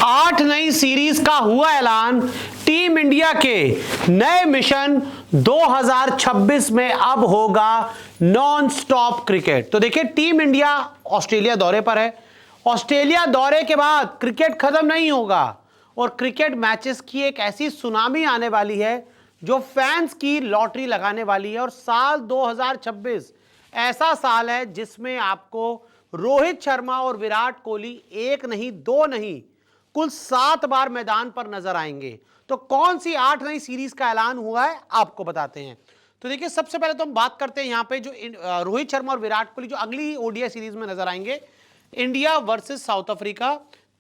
8 नई सीरीज का हुआ ऐलान। टीम इंडिया के नए मिशन 2026 में अब होगा नॉन स्टॉप क्रिकेट। तो देखिए, टीम इंडिया ऑस्ट्रेलिया दौरे पर है। ऑस्ट्रेलिया दौरे के बाद क्रिकेट खत्म नहीं होगा और क्रिकेट मैचेस की एक ऐसी सुनामी आने वाली है जो फैंस की लॉटरी लगाने वाली है। और साल 2026 ऐसा साल है जिसमें आपको रोहित शर्मा और विराट कोहली एक नहीं दो नहीं कुल 7 बार मैदान पर नजर आएंगे। तो कौन सी 8 नई सीरीज का ऐलान हुआ है आपको बताते हैं। तो देखिए, सबसे पहले तो हम बात करते हैं यहां पे जो रोहित शर्मा और विराट कोहली जो अगली ओडीआई सीरीज में नजर आएंगे। इंडिया वर्सेस साउथ अफ्रीका,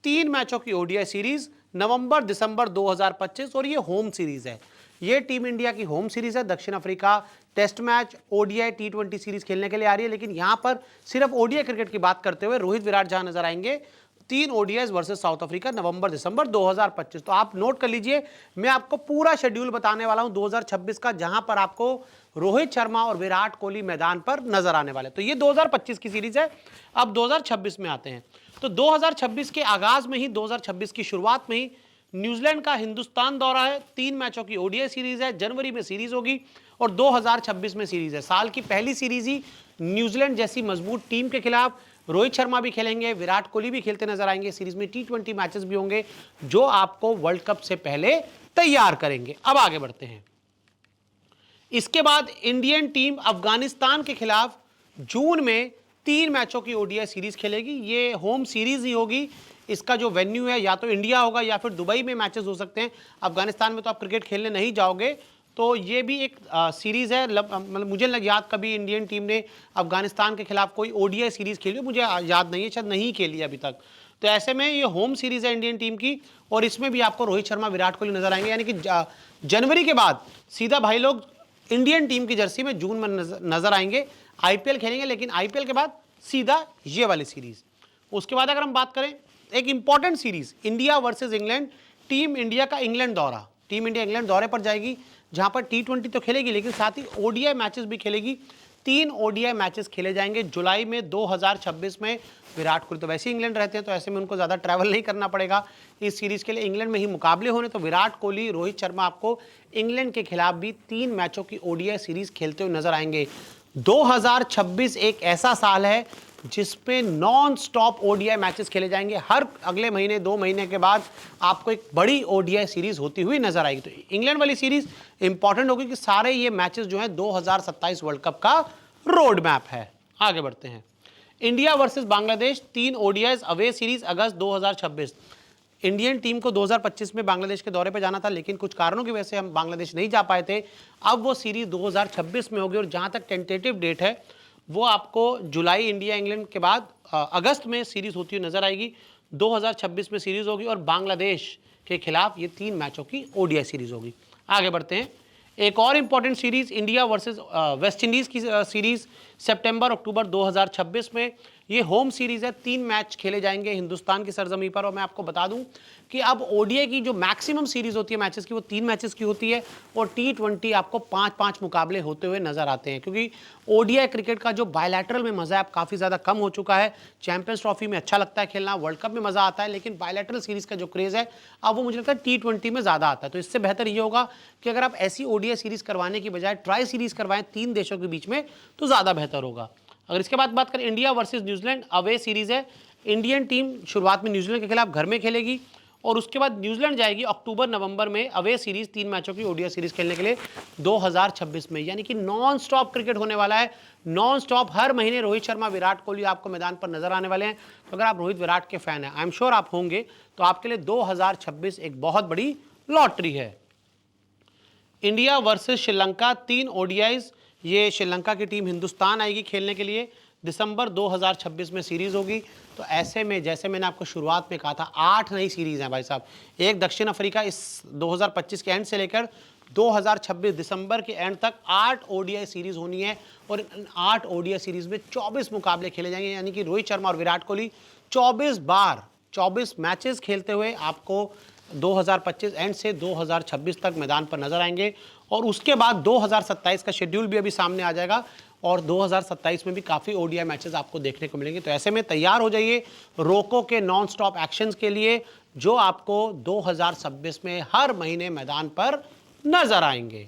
3 मैचों की ओडीआई सीरीज नवंबर दिसंबर 2025 और ये होम सीरीज है। ये टीम इंडिया की होम सीरीज है। दक्षिण Africa test match, ODI T20 series खेलने के लिए आ रही है, लेकिन यहां पर सिर्फ ओडीआई क्रिकेट की बात करते हुए रोहित विराट जहां नजर आएंगे 3 ओडीआई वर्सेस साउथ अफ्रीका नवंबर दिसंबर 2025। तो आप नोट कर लीजिए, मैं आपको पूरा शेड्यूल बताने वाला हूं 2026 का, जहां पर आपको रोहित शर्मा और विराट कोहली मैदान पर नजर आने वाले। तो ये 2025 की सीरीज है। अब 2026 में आते हैं। तो 2026 के आगाज में ही, 2026 की शुरुआत में ही न्यूजीलैंड का हिंदुस्तान दौरा है। 3 मैचों की ओडीआई सीरीज है। जनवरी में सीरीज होगी और 2026 में सीरीज है। साल की पहली सीरीज ही न्यूजीलैंड जैसी मजबूत टीम के खिलाफ। रोहित शर्मा भी खेलेंगे, विराट कोहली भी खेलते नजर आएंगे। सीरीज में T20 मैचेस भी होंगे जो आपको वर्ल्ड कप से पहले तैयार करेंगे। अब आगे बढ़ते हैं। इसके बाद इंडियन टीम अफगानिस्तान के खिलाफ जून में 3 मैचों की ओडीआई सीरीज खेलेगी। ये होम सीरीज ही होगी। इसका जो वेन्यू है या तो इंडिया होगा या फिर दुबई में मैचेस हो सकते हैं। अफगानिस्तान में तो आप क्रिकेट खेलने नहीं जाओगे। तो ये भी एक सीरीज है। मतलब मुझे याद कभी इंडियन टीम ने अफगानिस्तान के खिलाफ कोई ओडीआई सीरीज खेली, मुझे याद नहीं है, शायद नहीं खेली अभी तक। तो ऐसे में ये होम सीरीज है इंडियन टीम की और इसमें भी आपको रोहित शर्मा विराट कोहली नजर आएंगे। यानी कि जनवरी के बाद सीधा भाई लोग इंडियन टीम की जर्सी में जून में नजर आएंगे। आईपीएल खेलेंगे, लेकिन आईपीएल के बाद सीधा ये वाली सीरीज। उसके बाद अगर हम बात करें एक important series, India versus England. Team India का इंग्लैंड दौरा, टीम इंडिया इंग्लैंड दौरे पर जाएगी, जहां पर T20 तो खेलेगी लेकिन साथ ही ओडीआई मैचेस भी खेलेगी। 3 ओडीआई मैचेस खेले जाएंगे जुलाई में 2026 में। विराट कोहली तो वैसे ही इंग्लैंड रहते हैं, तो ऐसे में उनको ज़्यादा ट्रैवल नहीं करना पड़ेगा इस सीरीज के लिए। इंग्लैंड में ही मुकाबले होने, तो विराट कोहली रोहित शर्मा आपको इंग्लैंड के खिलाफ भी 3 मैचों की ओडीआई सीरीज खेलते हुए नजर आएंगे। 2026 एक ऐसा साल है जिसपे नॉन स्टॉप ओडीआई मैचेस खेले जाएंगे। हर अगले महीने 2 महीने के बाद आपको एक बड़ी ओडीआई सीरीज होती हुई नजर आएगी। तो इंग्लैंड वाली सीरीज इंपॉर्टेंट होगी कि सारे ये मैचेस जो हैं 2027 वर्ल्ड कप का रोड मैप है। आगे बढ़ते हैं। India versus Bangladesh, 3 ODI away series अगस्त 2026। इंडियन टीम को 2025 में बांग्लादेश के दौरे पर जाना था, लेकिन कुछ कारणों की वजह से हम बांग्लादेश नहीं जा पाए थे। अब वो सीरीज 2026 में होगी और जहां तक टेंटेटिव डेट है वो आपको जुलाई इंडिया इंग्लैंड के बाद अगस्त में सीरीज होती हुई नजर आएगी। 2026 में सीरीज होगी और बांग्लादेश के खिलाफ ये 3 मैचों की ओडीआई सीरीज होगी। आगे बढ़ते हैं। एक और important series India versus West Indies की सीरीज सितंबर अक्टूबर 2026 में। ये होम सीरीज है। 3 मैच खेले जाएंगे हिंदुस्तान की सरजमी पर। और मैं आपको बता दूं कि अब ओडीआई की जो मैक्सिमम सीरीज होती है मैचेस की, वो 3 मैचेस की होती है और T20 आपको 5-5 मुकाबले होते हुए नजर आते हैं, क्योंकि ओडीआई क्रिकेट का जो बायलैटरल में मजा है अब काफी ज्यादा कम हो चुका है। चैंपियंस ट्रॉफी में अच्छा लगता है खेलना, वर्ल्ड कप में मजा आता है, लेकिन बायलैटरल सीरीज का जो क्रेज है अब वो मुझे लगता है T20 में ज्यादा आता है। तो इससे बेहतर ये होगा कि अगर आप ऐसी ओडीआई सीरीज करवाने की बजाय ट्राई सीरीज करवाएं 3 देशों के बीच में, तो ज्यादा बेहतर होगा। अगर इसके बाद बात करें, India versus New Zealand away series है। इंडियन टीम शुरुआत में न्यूजीलैंड के खिलाफ घर में खेलेगी और उसके बाद न्यूजीलैंड जाएगी अक्टूबर नवंबर में अवे सीरीज 3 मैचों की ओडीआई सीरीज खेलने के लिए 2026 में। यानी कि नॉन स्टॉप क्रिकेट होने वाला है। नॉन स्टॉप हर महीने रोहित शर्मा विराट कोहली आपको मैदान पर नजर आने वाले हैं। तो अगर आप रोहित विराट के फैन हैं, आई एम श्योर आप होंगे, तो आपके लिए 2026 एक बहुत बड़ी लॉटरी है। India versus Sri Lanka, 3 ODIs. ये श्रीलंका की टीम हिंदुस्तान आएगी खेलने के लिए। दिसंबर 2026 में सीरीज होगी। तो ऐसे में जैसे मैंने आपको शुरुआत में कहा था 8 नई सीरीज हैं भाई साहब। एक दक्षिण अफ्रीका इस 2025 के एंड से लेकर 2026 दिसंबर के एंड तक 8 ओडीआई सीरीज होनी है और 8 ओडीआई सीरीज में 24 मुकाबले खेले जाएंगे। यानी कि रोहित शर्मा और विराट कोहली 24 बार 24 मैचेस खेलते हुए आपको 2025 एंड से 2026 तक मैदान पर नजर आएंगे। और उसके बाद 2027 का शेड्यूल भी अभी सामने आ जाएगा और 2027 में भी काफ़ी ओडीआई मैचेस आपको देखने को मिलेंगे। तो ऐसे में तैयार हो जाइए रोको के नॉन स्टॉप एक्शंस के लिए। जो आपको 2026 में हर महीने मैदान पर नजर आएंगे।